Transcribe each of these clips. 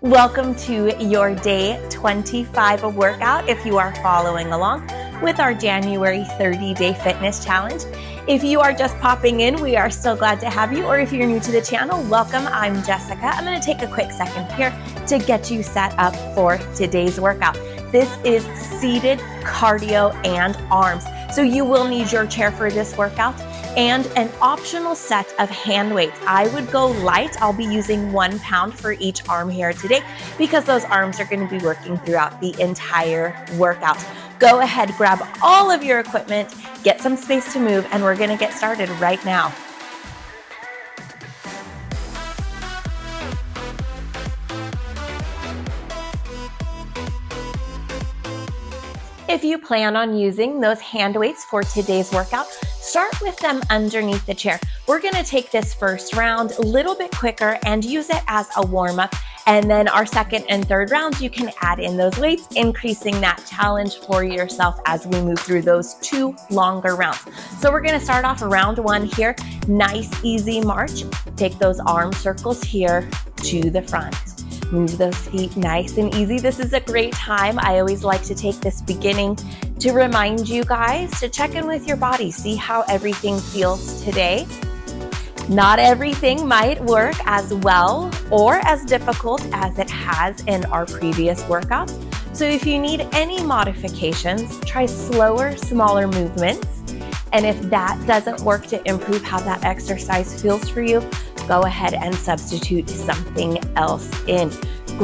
Welcome to your day 25 workout if you are following along with our January 30-day fitness challenge. If you are just popping in, we are still glad to have you. Or if you're new to the channel, welcome. I'm Jessica. I'm going to take a quick second here to get you set up for today's workout. This is seated cardio and arms. So you will need your chair for this workout and an optional set of hand weights. I would go light. I'll be using 1 pound for each arm here today because those arms are going to be working throughout the entire workout. Go ahead, grab all of your equipment, get some space to move, and we're going to get started right now. If you plan on using those hand weights for today's workout, start with them underneath the chair. We're going to take this first round a little bit quicker and use it as a warm-up. And then our second and third rounds, you can add in those weights, increasing that challenge for yourself as we move through those 2 longer rounds. So we're going to start off round 1 here. Nice, easy march. Take those arm circles here to the front. Move those feet nice and easy. This is a great time. I always like to take this beginning to remind you guys to check in with your body, see how everything feels today. Not everything might work as well or as difficult as it has in our previous workouts. So if you need any modifications, try slower, smaller movements. And if that doesn't work to improve how that exercise feels for you, go ahead and substitute something else in.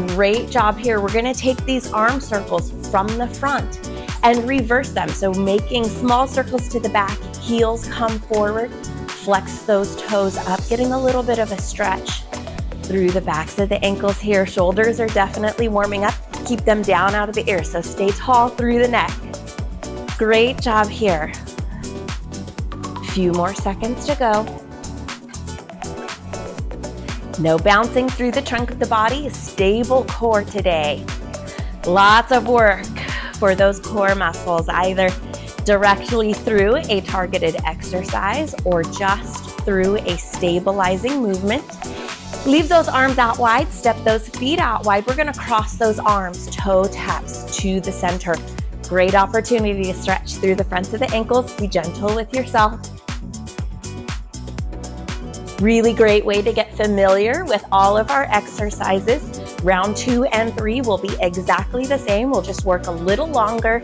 Great job here. We're going to take these arm circles from the front and reverse them. So making small circles to the back, heels come forward, flex those toes up, getting a little bit of a stretch through the backs of the ankles here. Shoulders are definitely warming up. Keep them down out of the ear. So stay tall through the neck. Great job here. Few more seconds to go. No bouncing through the trunk of the body, stable core today. Lots of work for those core muscles, either directly through a targeted exercise or just through a stabilizing movement. Leave those arms out wide, step those feet out wide. We're gonna cross those arms, toe taps to the center. Great opportunity to stretch through the fronts of the ankles. Be gentle with yourself. Really great way to get familiar with all of our exercises. Round 2 and 3 will be exactly the same. We'll just work a little longer,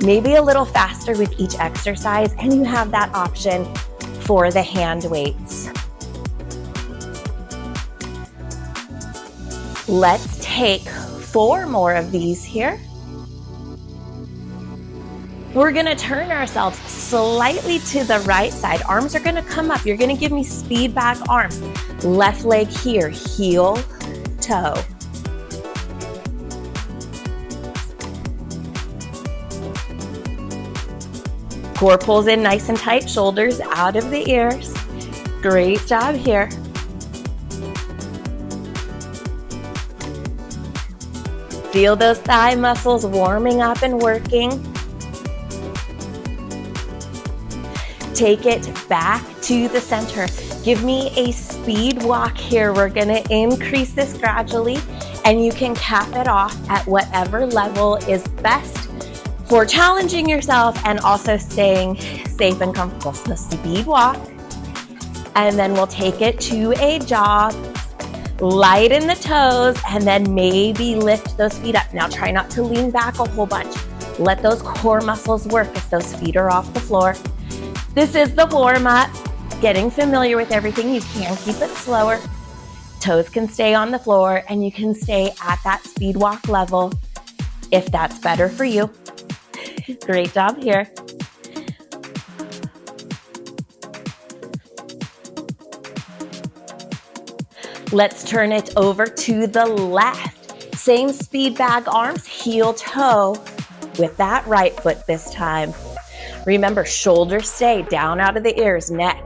maybe a little faster with each exercise, and you have that option for the hand weights. Let's take 4 more of these here. We're gonna turn ourselves slightly to the right side. Arms are gonna come up. You're gonna give me speed back arms. Left leg here, heel, toe. Core pulls in nice and tight, shoulders out of the ears. Great job here. Feel those thigh muscles warming up and working. Take it back to the center. Give me a speed walk here. We're gonna increase this gradually, and you can cap it off at whatever level is best for challenging yourself and also staying safe and comfortable. So speed walk, and then we'll take it to a jog. Lighten the toes, and then maybe lift those feet up. Now try not to lean back a whole bunch. Let those core muscles work if those feet are off the floor. This is the warm-up, getting familiar with everything. You can keep it slower. Toes can stay on the floor, and you can stay at that speed walk level if that's better for you. Great job here. Let's turn it over to the left. Same speed bag arms, heel toe with that right foot this time. Remember, shoulders stay down out of the ears, neck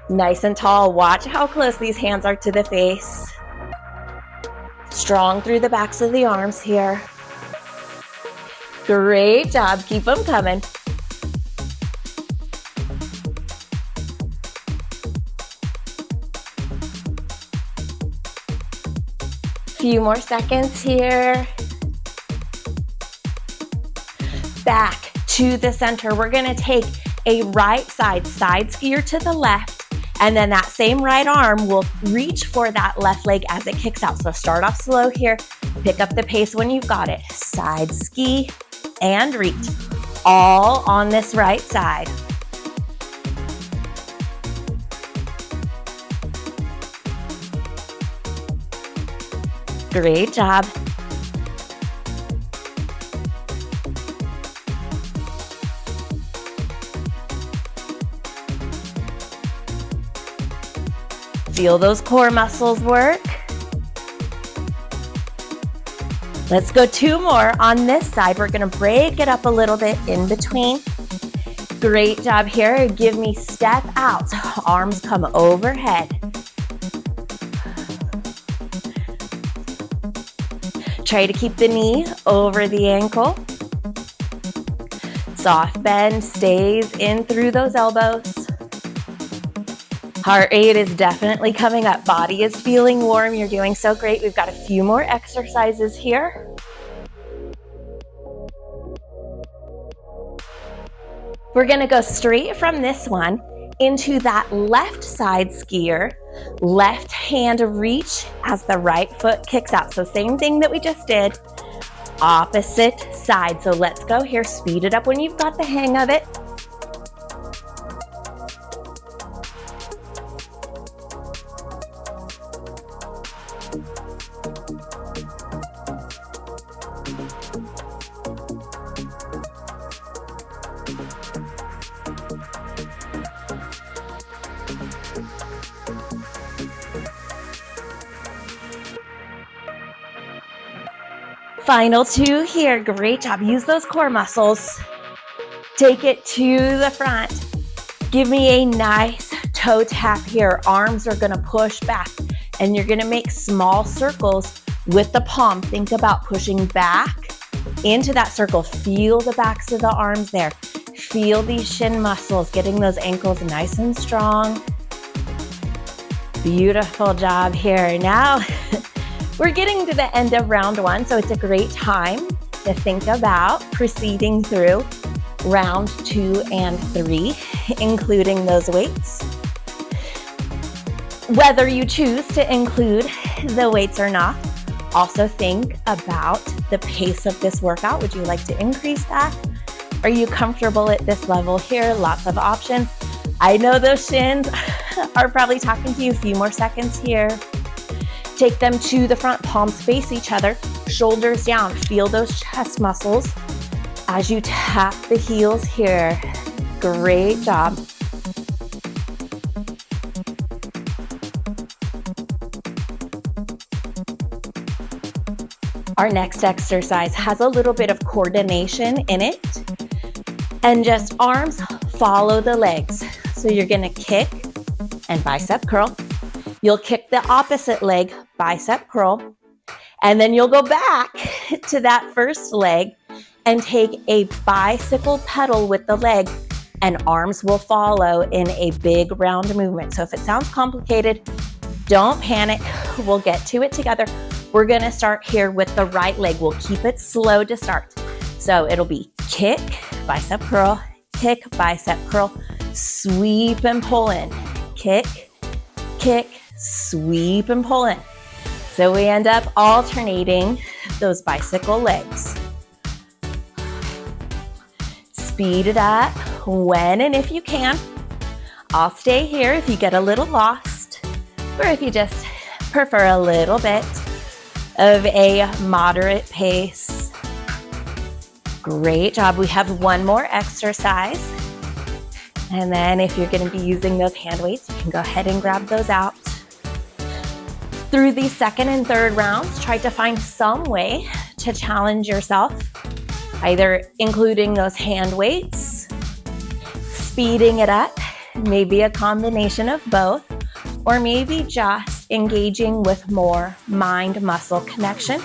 nice and tall. Watch how close these hands are to the face. Strong through the backs of the arms here. Great job. Keep them coming. Few more seconds here. Back to the center. We're gonna take a right side skier to the left, and then that same right arm will reach for that left leg as it kicks out. So start off slow here, pick up the pace when you've got it. Side ski and reach, all on this right side. Great job. Feel those core muscles work. Let's go 2 more on this side. We're gonna break it up a little bit in between. Great job here. Give me step out. Arms come overhead. Try to keep the knee over the ankle. Soft bend stays in through those elbows. Heart rate is definitely coming up. Body is feeling warm. You're doing so great. We've got a few more exercises here. We're gonna go straight from this one into that left side skier. Left hand reach as the right foot kicks out. So same thing that we just did, opposite side. So let's go here, speed it up when you've got the hang of it. Final 2 here. Great job. Use those core muscles. Take it to the front. Give me a nice toe tap here. Arms are gonna push back, and you're gonna make small circles with the palm. Think about pushing back into that circle. Feel the backs of the arms there. Feel these shin muscles, getting those ankles nice and strong. Beautiful job here. Now, we're getting to the end of round 1, so it's a great time to think about proceeding through round 2 and 3, including those weights. Whether you choose to include the weights or not, also think about the pace of this workout. Would you like to increase that? Are you comfortable at this level here? Lots of options. I know those shins are probably talking to you. A few more seconds here. Take them to the front, palms face each other, shoulders down. Feel those chest muscles as you tap the heels here. Great job. Our next exercise has a little bit of coordination in it, and just arms follow the legs. So you're gonna kick and bicep curl. You'll kick the opposite leg, bicep curl, and then you'll go back to that first leg and take a bicycle pedal with the leg, and arms will follow in a big round movement. So if it sounds complicated, don't panic. We'll get to it together. We're gonna start here with the right leg. We'll keep it slow to start. So it'll be kick, bicep curl, kick, bicep curl, sweep and pull in, kick, kick, sweep and pull in. So we end up alternating those bicycle legs. Speed it up when and if you can. I'll stay here if you get a little lost, or if you just prefer a little bit of a moderate pace. Great job. We have one more exercise. And then if you're going to be using those hand weights, you can go ahead and grab those out. Through the second and third rounds, try to find some way to challenge yourself, either including those hand weights, speeding it up, maybe a combination of both, or maybe just engaging with more mind-muscle connection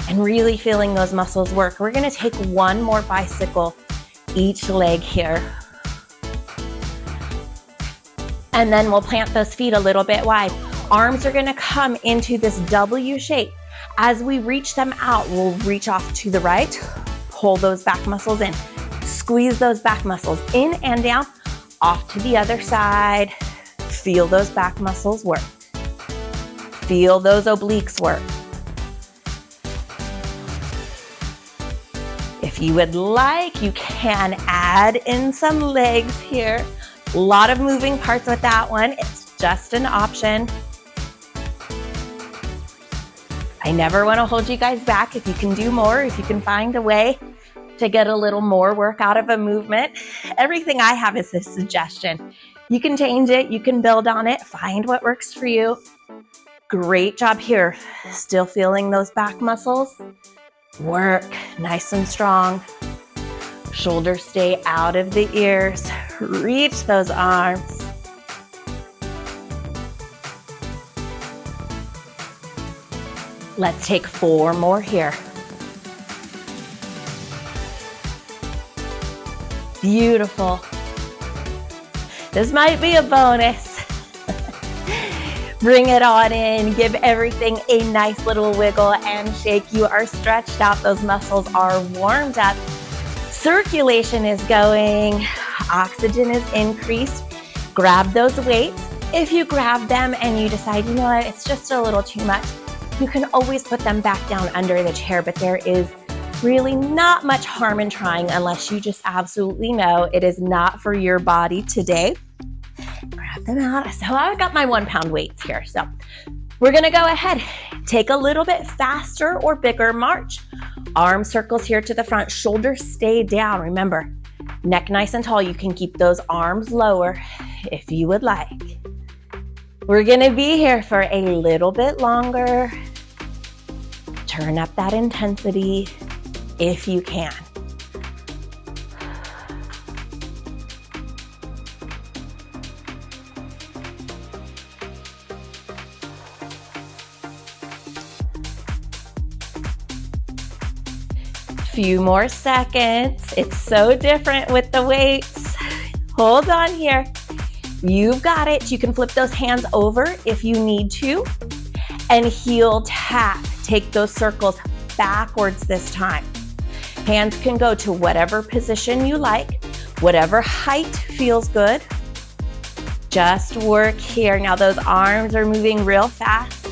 and really feeling those muscles work. We're going to take one more bicycle each leg here. And then we'll plant those feet a little bit wide. Arms are gonna come into this W shape. As we reach them out, we'll reach off to the right, pull those back muscles in, squeeze those back muscles in and down, off to the other side. Feel those back muscles work. Feel those obliques work. If you would like, you can add in some legs here. A lot of moving parts with that one. It's just an option. I never want to hold you guys back. If you can do more, if you can find a way to get a little more work out of a movement, everything I have is a suggestion. You can change it, you can build on it, find what works for you. Great job here. Still feeling those back muscles? Work nice and strong. Shoulders stay out of the ears. Reach those arms. Let's take 4 more here. Beautiful. This might be a bonus. Bring it on in. Give everything a nice little wiggle and shake. You are stretched out. Those muscles are warmed up. Circulation is going. Oxygen is increased. Grab those weights. If you grab them and you decide, you know what, it's just a little too much, you can always put them back down under the chair, but there is really not much harm in trying unless you just absolutely know it is not for your body today. Grab them out. So I've got my 1 pound weights here. So we're gonna go ahead, take a little bit faster or bigger march. Arm circles here to the front, shoulders stay down. Remember, neck nice and tall. You can keep those arms lower if you would like. We're gonna be here for a little bit longer. Turn up that intensity if you can. Few more seconds. It's so different with the weights. Hold on here. You've got it. You can flip those hands over if you need to and heel tap. Take those circles backwards this time. Hands can go to whatever position you like, whatever height feels good. Just work here. Now those arms are moving real fast.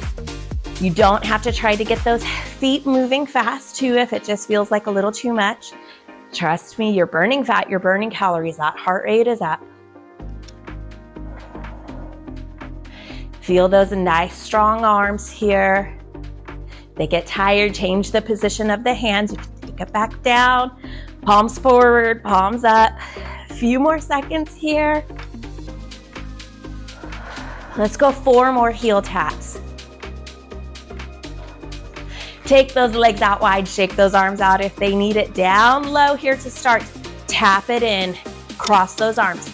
You don't have to try to get those feet moving fast too if it just feels like a little too much. Trust me, you're burning fat, you're burning calories. That heart rate is up. Feel those nice strong arms here. They get tired, change the position of the hands. You can take it back down, palms forward, palms up. A few more seconds here. Let's go 4 more heel taps. Take those legs out wide, shake those arms out if they need it. Down low here to start. Tap it in, cross those arms.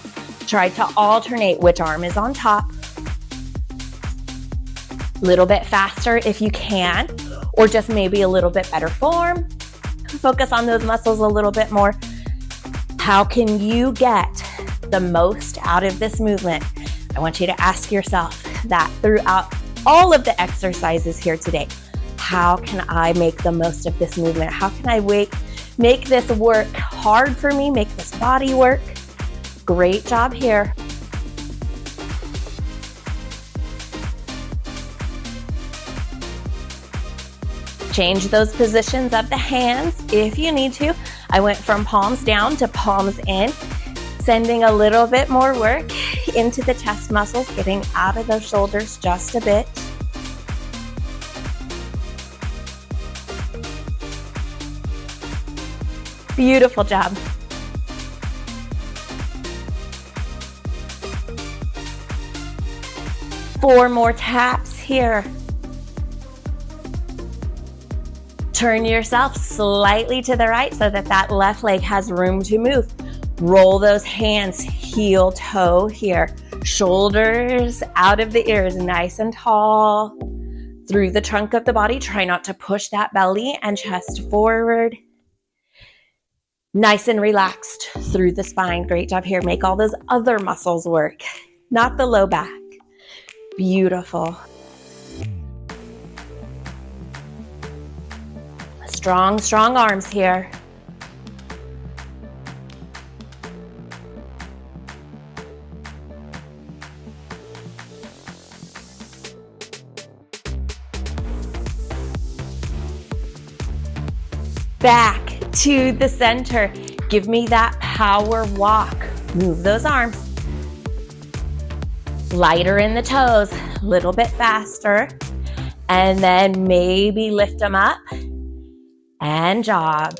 Try to alternate which arm is on top. Little bit faster if you can, or just maybe a little bit better form. Focus on those muscles a little bit more. How can you get the most out of this movement? I want you to ask yourself that throughout all of the exercises here today. How can I make the most of this movement? How can I make this work hard for me, make this body work? Great job here. Change those positions of the hands if you need to. I went from palms down to palms in, sending a little bit more work into the chest muscles, getting out of those shoulders just a bit. Beautiful job. Four more taps here. Turn yourself slightly to the right so that that left leg has room to move. Roll those hands, heel toe here. Shoulders out of the ears, nice and tall. Through the trunk of the body, try not to push that belly and chest forward. Nice and relaxed through the spine. Great job here. Make all those other muscles work, not the low back. Beautiful. Strong, strong arms here. Back to the center. Give me that power walk. Move those arms. Lighter in the toes, a little bit faster. And then maybe lift them up and jog.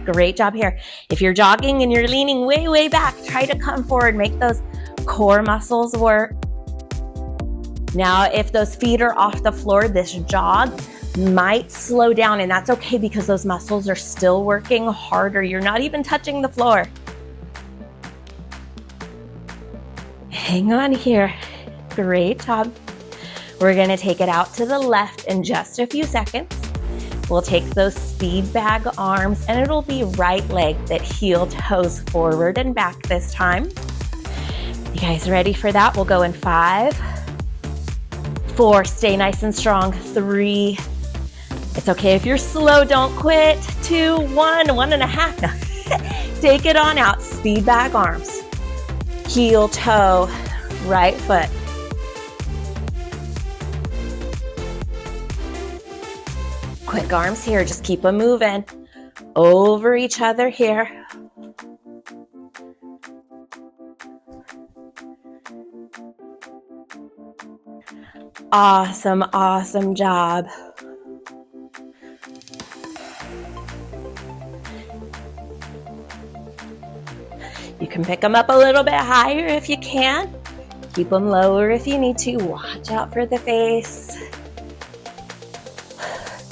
Great job here. If you're jogging and you're leaning way, way back, try to come forward, make those core muscles work. Now, if those feet are off the floor, this jog might slow down, and that's okay because those muscles are still working harder. You're not even touching the floor. Hang on here. Great job. We're gonna take it out to the left in just a few seconds. We'll take those speed bag arms, and it'll be right leg that heel toes forward and back this time. You guys ready for that? We'll go in 5, 4, stay nice and strong, 3, it's okay if you're slow, don't quit, 2, 1, 1.5, no. Take it on out, speed bag arms, heel toe, right foot. Quick arms here, just keep them moving over each other here. Awesome, awesome job. You can pick them up a little bit higher if you can. Keep them lower if you need to. Watch out for the face.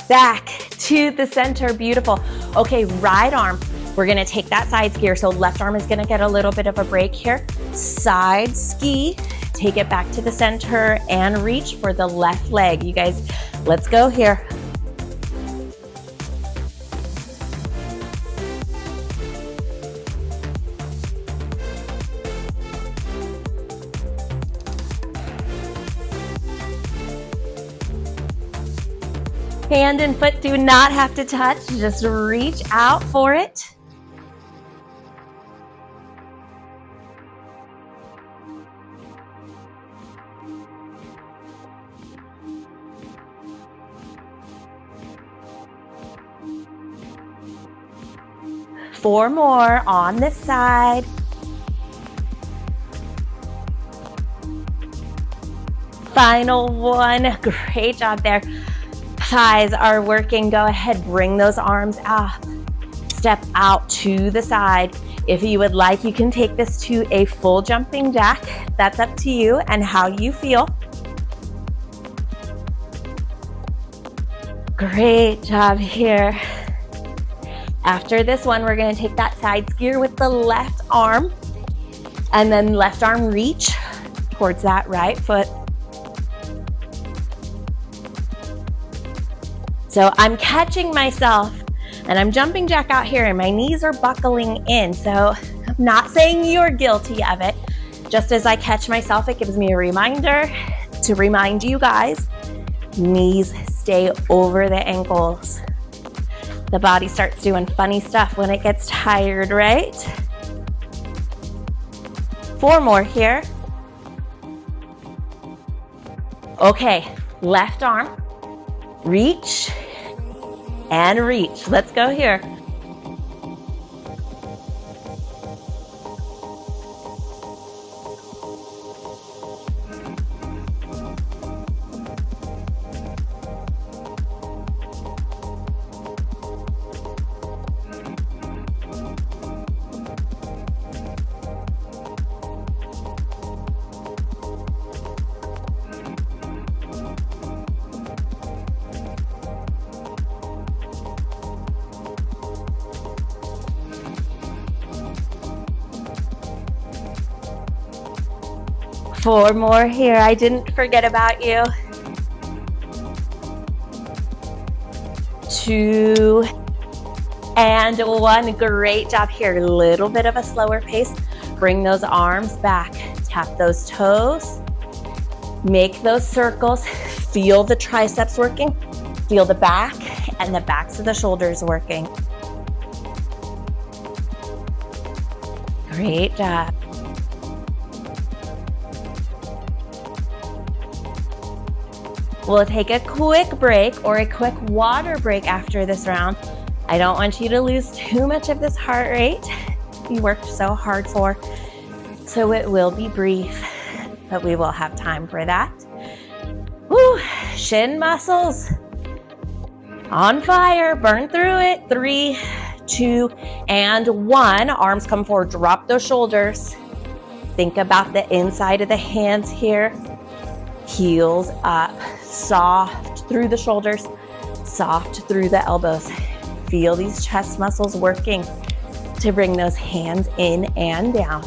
Back to the center, beautiful. Okay, right arm, we're gonna take that side skier. So left arm is gonna get a little bit of a break here. Side ski, take it back to the center and reach for the left leg. You guys, let's go here. Hand and foot do not have to touch, just reach out for it. Four more on this side. Final one, great job there. Thighs are working, go ahead, bring those arms up. Step out to the side. If you would like, you can take this to a full jumping jack. That's up to you and how you feel. Great job here. After this one, we're gonna take that side skier with the left arm and then left arm reach towards that right foot. So I'm catching myself and I'm jumping jack out here and my knees are buckling in. So I'm not saying you're guilty of it. Just as I catch myself, it gives me a reminder to remind you guys, knees stay over the ankles. The body starts doing funny stuff when it gets tired, right? 4 more here. Okay, left arm, reach and reach. Let's go here. Four more here. I didn't forget about you. 2 and 1. Great job here. A little bit of a slower pace. Bring those arms back. Tap those toes. Make those circles. Feel the triceps working. Feel the back and the backs of the shoulders working. Great job. We'll take a quick break or a quick water break after this round. I don't want you to lose too much of this heart rate you worked so hard for. So it will be brief, but we will have time for that. Woo, shin muscles on fire, burn through it. 3, 2, and 1. Arms come forward, drop those shoulders. Think about the inside of the hands here. Heels up, soft through the shoulders, soft through the elbows. Feel these chest muscles working to bring those hands in and down.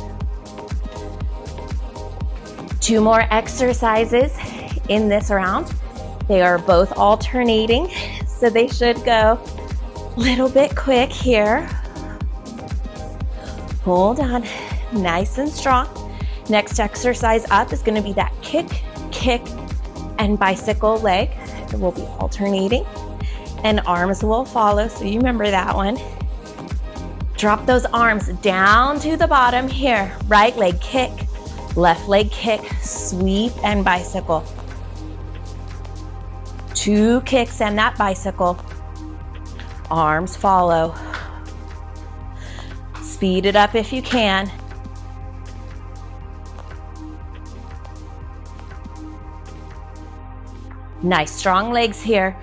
2 more exercises in this round. They are both alternating, so they should go a little bit quick here. Hold on, nice and strong. Next exercise up is going to be that kick, and bicycle leg. It will be alternating, and arms will follow, so you remember that one. Drop those arms down to the bottom here. Right leg kick, left leg kick, sweep and bicycle. 2 kicks and that bicycle. Arms follow. Speed it up if you can. Nice strong legs here.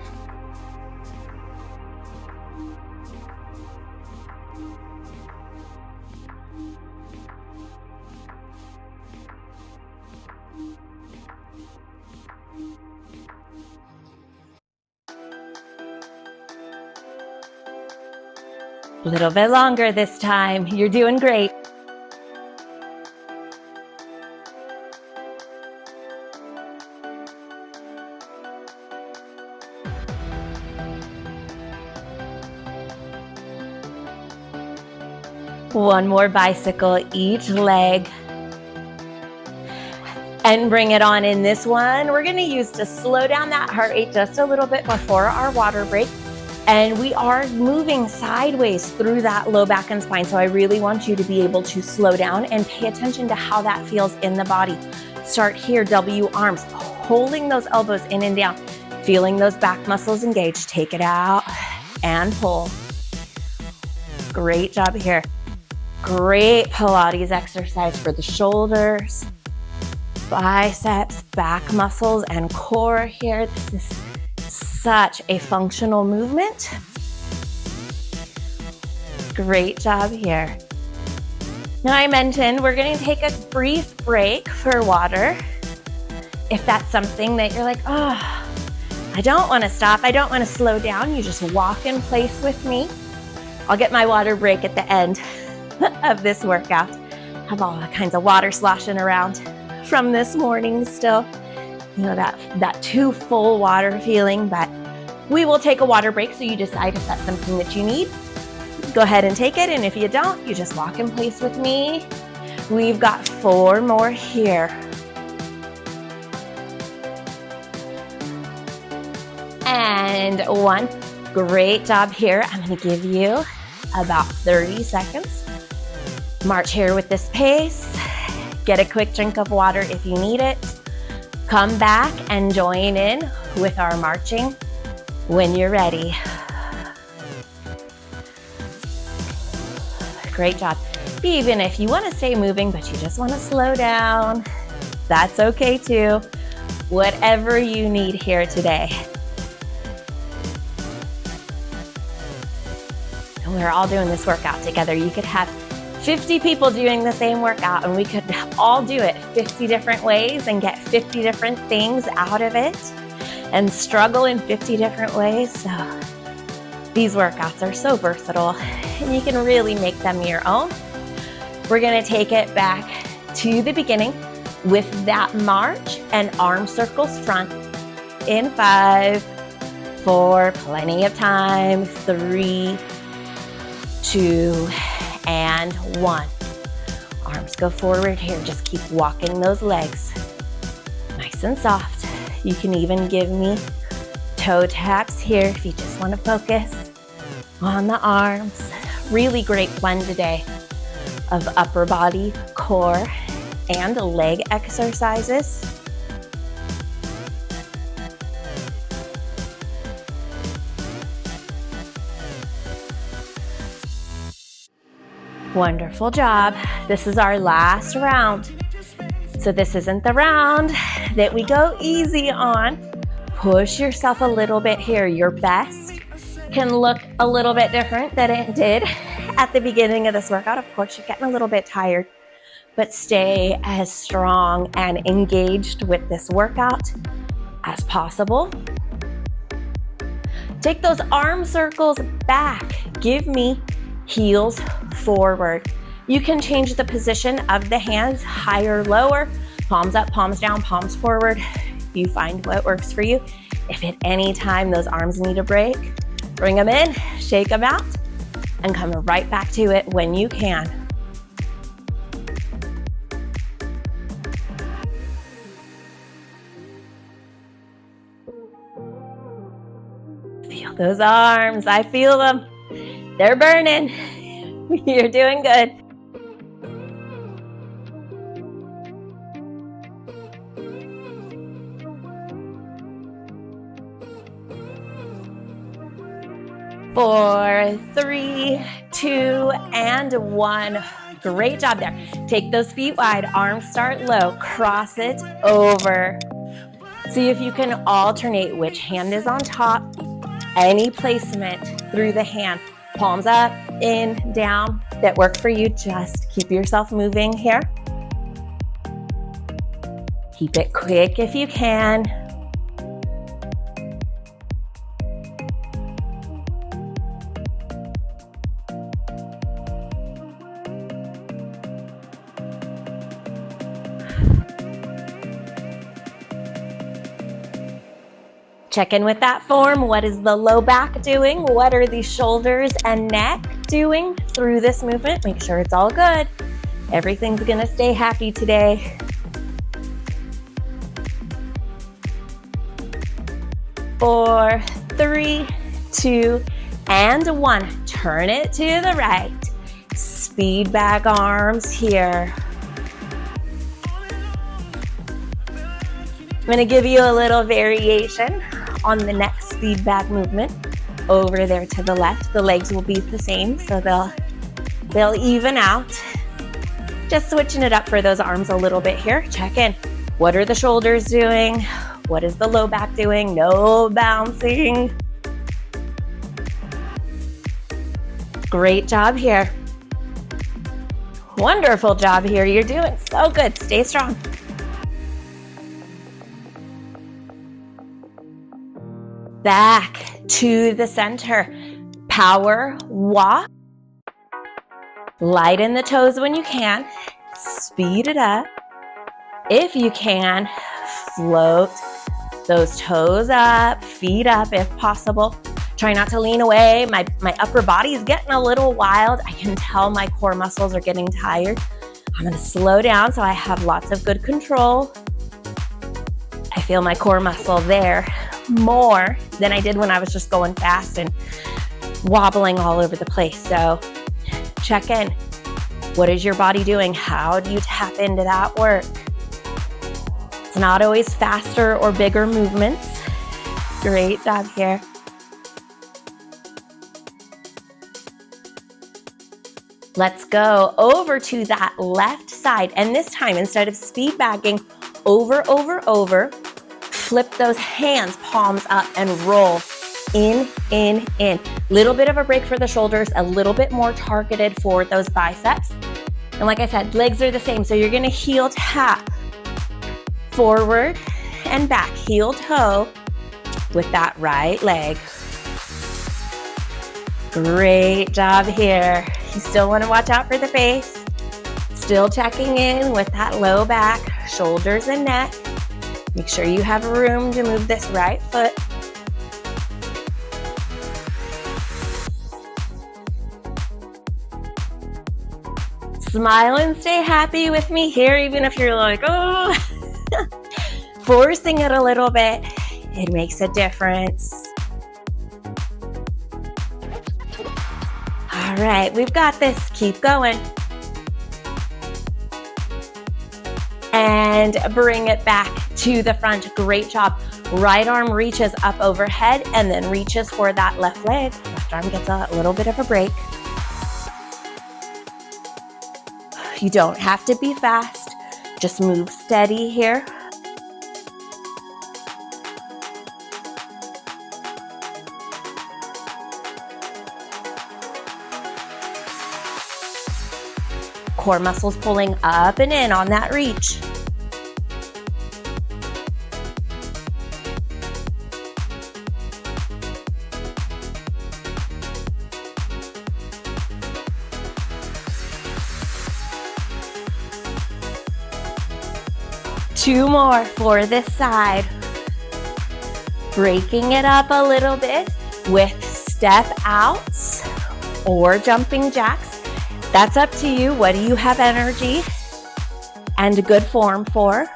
A little bit longer this time. You're doing great. One more bicycle each leg. And bring it on in this one. We're gonna use to slow down that heart rate just a little bit before our water break. And we are moving sideways through that low back and spine. So I really want you to be able to slow down and pay attention to how that feels in the body. Start here, W arms, holding those elbows in and down, feeling those back muscles engaged. Take it out and pull. Great job here. Great Pilates exercise for the shoulders, biceps, back muscles, and core here. This is such a functional movement. Great job here. Now I mentioned we're going to take a brief break for water. If that's something that you're like, oh, I don't want to stop, I don't want to slow down, you just walk in place with me. I'll get my water break at the end of this workout. Have all kinds of water sloshing around from this morning still. You know, that too full water feeling, but we will take a water break, so you decide if that's something that you need. Go ahead and take it, and if you don't, you just walk in place with me. We've got 4 more here. And 1. Great job here. I'm gonna give you about 30 seconds. March here with this pace. Get a quick drink of water if you need it. Come back and join in with our marching when you're ready. Great job. Even if you want to stay moving, but you just want to slow down, that's okay too. Whatever you need here today. And we're all doing this workout together. You could have 50 people doing the same workout, and we could all do it 50 different ways and get 50 different things out of it and struggle in 50 different ways. So these workouts are so versatile, and you can really make them your own. We're gonna take it back to the beginning with that march and arm circles front in 5, 4, plenty of time, 3, 2, and 1. Arms go forward here. Just keep walking those legs. Nice and soft. You can even give me toe taps here if you just want to focus on the arms. Really great blend today of upper body, core, and leg exercises. Wonderful job. This is our last round. So this isn't the round that we go easy on. Push yourself a little bit here. Your best can look a little bit different than it did at the beginning of this workout. Of course, you're getting a little bit tired, but stay as strong and engaged with this workout as possible. Take those arm circles back. Give me heels forward. You can change the position of the hands, higher, lower, palms up, palms down, palms forward. You find what works for you. If at any time those arms need a break, bring them in, shake them out, and come right back to it when you can. Feel those arms. I feel them. They're burning. You're doing good. Four, three, two, and one. Great job there. Take those feet wide, arms start low, cross it over. See if you can alternate which hand is on top, any placement through the hand. Palms up, in, down, that work for you. Just keep yourself moving here. Keep it quick if you can. Check in with that form. What is the low back doing? What are the shoulders and neck doing through this movement? Make sure it's all good. Everything's gonna stay happy today. Four, three, two, and one. Turn it to the right. Speed back arms here. I'm gonna give you a little variation on the next speed back movement over there to the left. The legs will be the same, so they'll even out. Just switching it up for those arms a little bit here. Check in. What are the shoulders doing? What is the low back doing? No bouncing. Great job here. Wonderful job here. You're doing so good. Stay strong. Back to the center. Power walk. Lighten the toes when you can. Speed it up. If you can, float those toes up, feet up if possible. Try not to lean away. My upper body is getting a little wild. I can tell my core muscles are getting tired. I'm gonna slow down so I have lots of good control. I feel my core muscle there more than I did when I was just going fast and wobbling all over the place. So check in. What is your body doing? How do you tap into that work? It's not always faster or bigger movements. Great job here. Let's go over to that left side. And this time, instead of speed bagging over, flip those hands, palms up, and roll in. Little bit of a break for the shoulders, a little bit more targeted for those biceps. And like I said, legs are the same. So you're gonna heel tap forward and back, heel toe with that right leg. Great job here. You still wanna watch out for the face. Still checking in with that low back, shoulders and neck. Make sure you have room to move this right foot. Smile and stay happy with me here, even if you're like, oh, forcing it a little bit. It makes a difference. All right, we've got this. Keep going. And bring it back to the front. Great job. Right arm reaches up overhead and then reaches for that left leg. Left arm gets a little bit of a break. You don't have to be fast. Just move steady here. Core muscles pulling up and in on that reach. Two more for this side. Breaking it up a little bit with step outs or jumping jacks. That's up to you. What do you have energy and good form for?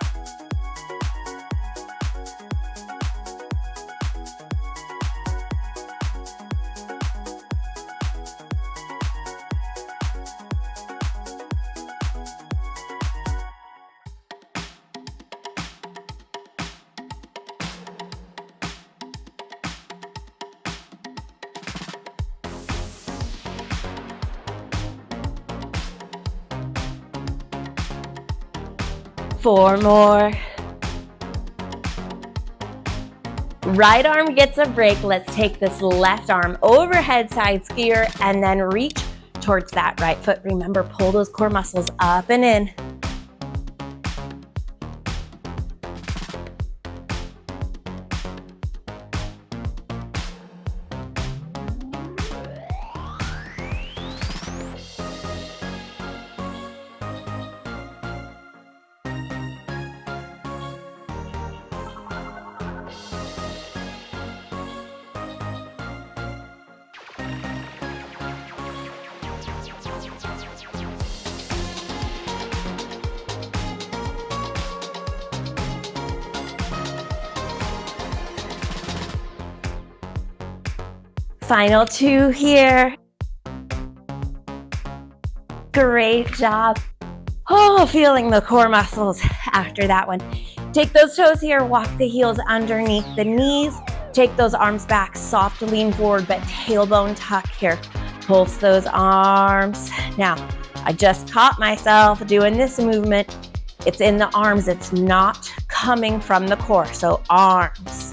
Four more. Right arm gets a break. Let's take this left arm overhead side skier and then reach towards that right foot. Remember, pull those core muscles up and in. Final two here. Great job. Oh, feeling the core muscles after that one. Take those toes here, walk the heels underneath the knees. Take those arms back, soft lean forward, but tailbone tuck here. Pulse those arms. Now, I just caught myself doing this movement. It's in the arms, it's not coming from the core. So arms,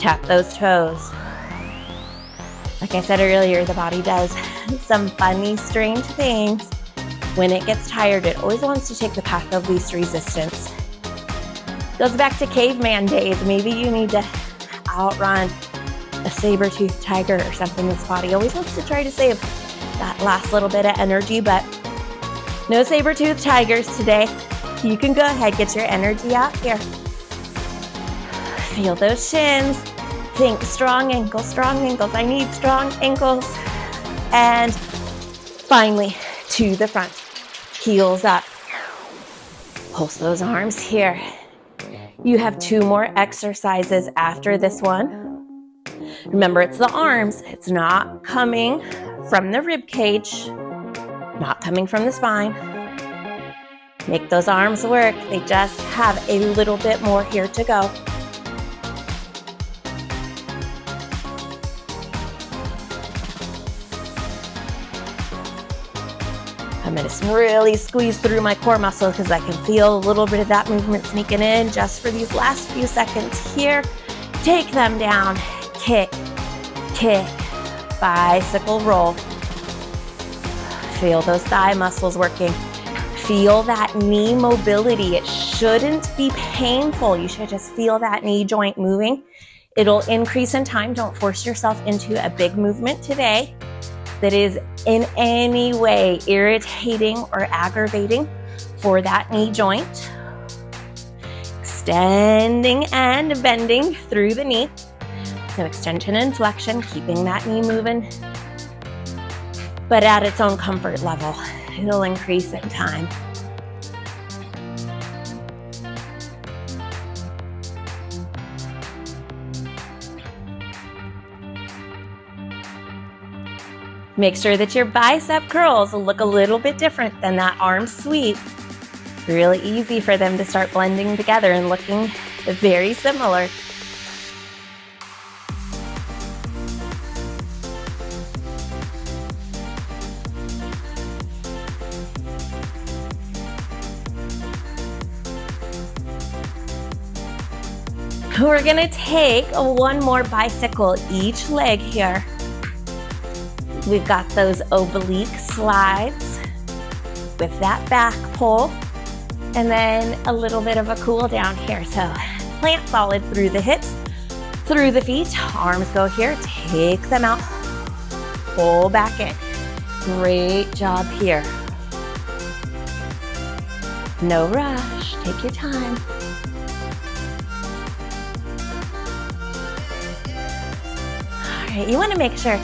tap those toes. Like I said earlier, the body does some funny, strange things. When it gets tired, it always wants to take the path of least resistance. Goes back to caveman days. Maybe you need to outrun a saber-toothed tiger or something. This body always wants to try to save that last little bit of energy, but no saber-toothed tigers today. You can go ahead, get your energy out here. Feel those shins. Think strong ankles, strong ankles. I need strong ankles. And finally, to the front. Heels up. Pulse those arms here. You have two more exercises after this one. Remember, it's the arms. It's not coming from the rib cage, not coming from the spine. Make those arms work. They just have a little bit more here to go. I'm going to really squeeze through my core muscles because I can feel a little bit of that movement sneaking in just for these last few seconds here. Take them down. Kick, kick, bicycle roll. Feel those thigh muscles working. Feel that knee mobility. It shouldn't be painful. You should just feel that knee joint moving. It'll increase in time. Don't force yourself into a big movement today that is in any way irritating or aggravating for that knee joint. Extending and bending through the knee. So extension and flexion, keeping that knee moving, but at its own comfort level. It'll increase in time. Make sure that your bicep curls look a little bit different than that arm sweep. Really easy for them to start blending together and looking very similar. We're gonna take one more bicycle each leg here. We've got those oblique slides with that back pull, and then a little bit of a cool down here. So plant solid through the hips, through the feet, arms go here, take them out, pull back in. Great job here. No rush, take your time. All right, you wanna make sure,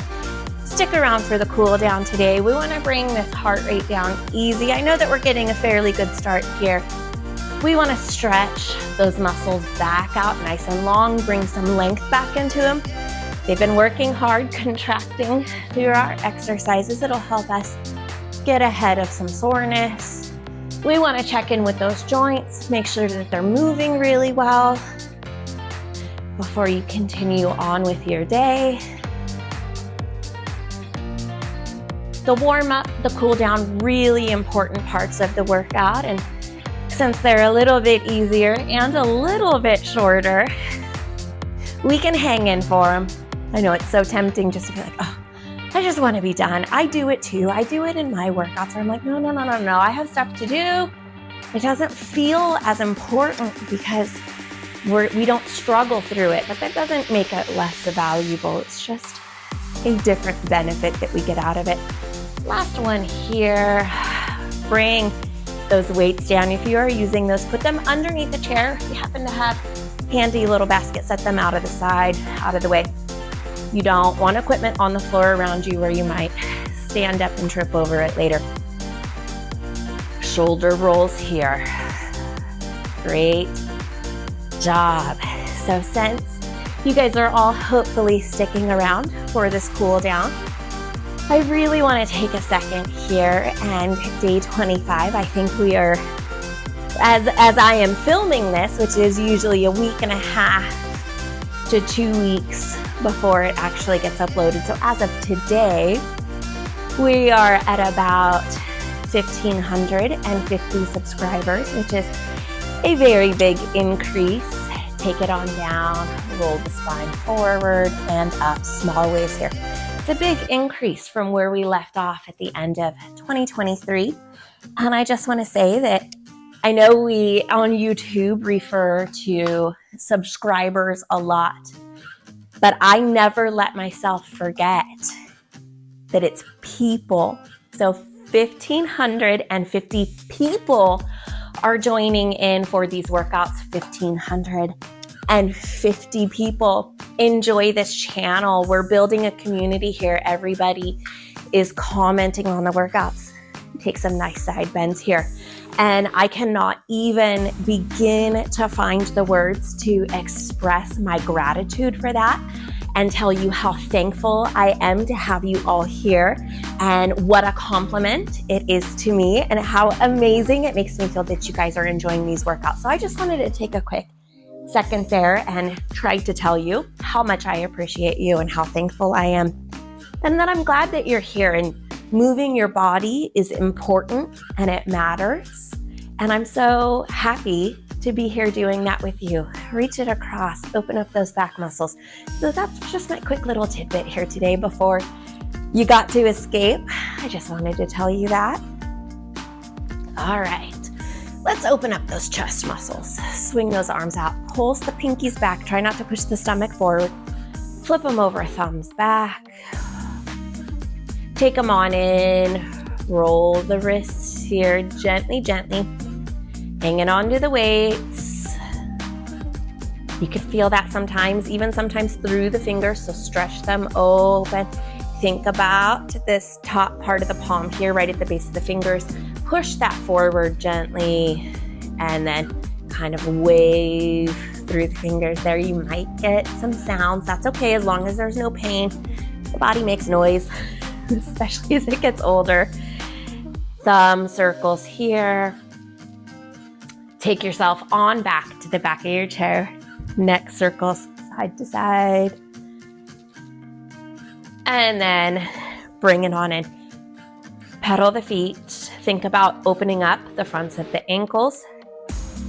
stick around for the cool down today. We wanna bring this heart rate down easy. I know that we're getting a fairly good start here. We wanna stretch those muscles back out nice and long, bring some length back into them. They've been working hard, contracting through our exercises. It'll help us get ahead of some soreness. We wanna check in with those joints, make sure that they're moving really well before you continue on with your day. The warm up, the cool down, really important parts of the workout. And since they're a little bit easier and a little bit shorter, we can hang in for them. I know it's so tempting just to be like, oh, I just want to be done. I do it too. I do it in my workouts where I'm like, no, I have stuff to do. It doesn't feel as important because we don't struggle through it, but that doesn't make it less valuable. It's just a different benefit that we get out of it. Last one here, bring those weights down. If you are using those, put them underneath the chair. If you happen to have handy little baskets, set them out of the side, out of the way. You don't want equipment on the floor around you where you might stand up and trip over it later. Shoulder rolls here. Great job. So since you guys are all hopefully sticking around for this cool down, I really want to take a second here, and day 25, I think we are, as I am filming this, which is usually a week and a half to 2 weeks before it actually gets uploaded. So as of today, we are at about 1,550 subscribers, which is a very big increase. Take it on down, roll the spine forward and up, small waves here. It's a big increase from where we left off at the end of 2023. And I just want to say that I know we on YouTube refer to subscribers a lot, but I never let myself forget that it's people. So 1,550 people are joining in for these workouts. 1,550 people enjoy this channel. We're building a community here. Everybody is commenting on the workouts. Take some nice side bends here. And I cannot even begin to find the words to express my gratitude for that and tell you how thankful I am to have you all here and what a compliment it is to me and how amazing it makes me feel that you guys are enjoying these workouts. So I just wanted to take a quick second there and try to tell you how much I appreciate you and how thankful I am. And that I'm glad that you're here, and moving your body is important and it matters. And I'm so happy to be here doing that with you. Reach it across, open up those back muscles. So that's just my quick little tidbit here today before you got to escape. I just wanted to tell you that. All right, let's open up those chest muscles. Swing those arms out, pulse the pinkies back. Try not to push the stomach forward. Flip them over, thumbs back. Take them on in. Roll the wrists here gently, gently. Hanging on to the weights. You could feel that sometimes, even sometimes through the fingers, so stretch them open. Think about this top part of the palm here, right at the base of the fingers. Push that forward gently, and then kind of wave through the fingers there. You might get some sounds. That's okay, as long as there's no pain. The body makes noise. especially as it gets older. Thumb circles here. Take yourself on back to the back of your chair. Neck circles side to side. And then bring it on in. Pedal the feet. Think about opening up the fronts of the ankles.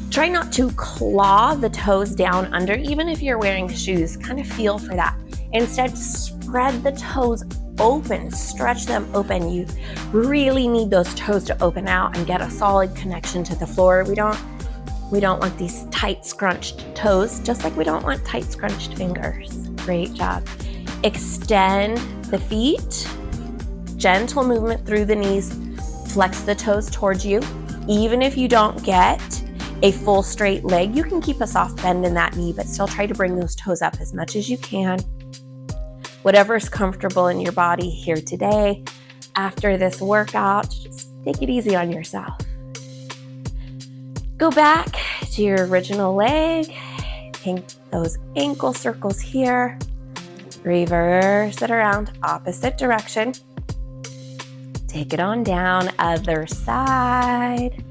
Try not to claw the toes down under, even if you're wearing shoes. Kind of feel for that. Instead, spread the toes open, stretch them open. You really need those toes to open out and get a solid connection to the floor. We don't want these tight scrunched toes, just like we don't want tight scrunched fingers. Great job. Extend the feet, gentle movement through the knees, flex the toes towards you. Even if you don't get a full straight leg, you can keep a soft bend in that knee, but still try to bring those toes up as much as you can. Whatever is comfortable in your body here today. After this workout, just take it easy on yourself. Go back to your original leg. Take those ankle circles here. Reverse it around, opposite direction. Take it on down, other side.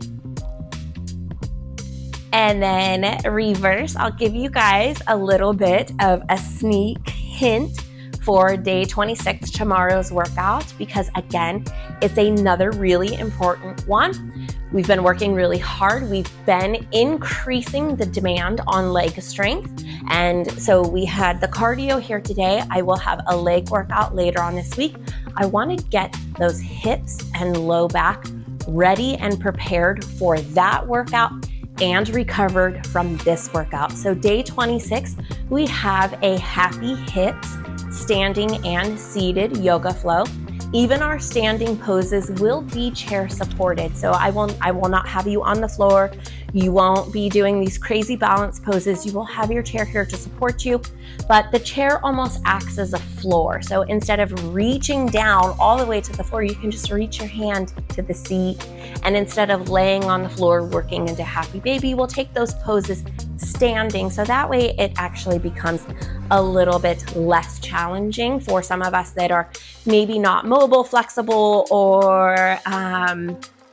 And then reverse. I'll give you guys a little bit of a sneak hint for day 26, tomorrow's workout, because again, it's another really important one. We've been working really hard. We've been increasing the demand on leg strength. And so we had the cardio here today. I will have a leg workout later on this week. I want to get those hips and low back ready and prepared for that workout and recovered from this workout. So day 26, we have a happy hips, standing and seated yoga flow. Even our standing poses will be chair supported. So I will not have you on the floor. You won't be doing these crazy balance poses. You will have your chair here to support you, but the chair almost acts as a floor. So instead of reaching down all the way to the floor, you can just reach your hand to the seat. And instead of laying on the floor, working into happy baby, we'll take those poses standing. So that way it actually becomes a little bit less challenging for some of us that are maybe not mobile, flexible, or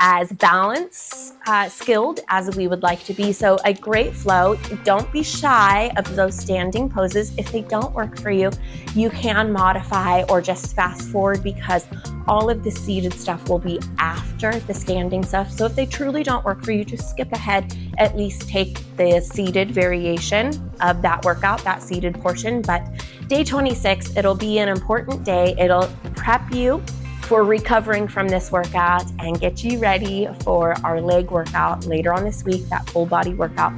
as balance skilled as we would like to be. So a great flow. Don't be shy of those standing poses. If they don't work for you, you can modify or just fast forward, because all of the seated stuff will be after the standing stuff. So if they truly don't work for you, just skip ahead. At least take the seated variation of that workout, that seated portion. But day 26, it'll be an important day. It'll prep you for recovering from this workout and get you ready for our leg workout later on this week, that full body workout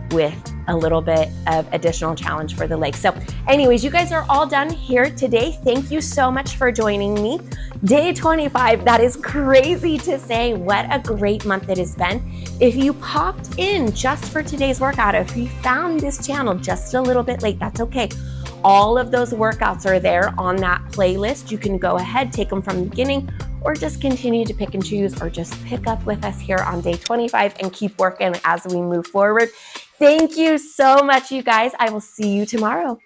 with a little bit of additional challenge for the legs. So anyways, you guys are all done here today. Thank you so much for joining me. Day 25, that is crazy to say. What a great month it has been. If you popped in just for today's workout, if you found this channel just a little bit late, that's okay. All of those workouts are there on that playlist. You can go ahead, take them from the beginning, or just continue to pick and choose, or just pick up with us here on day 25 and keep working as we move forward. Thank you so much, you guys. I will see you tomorrow.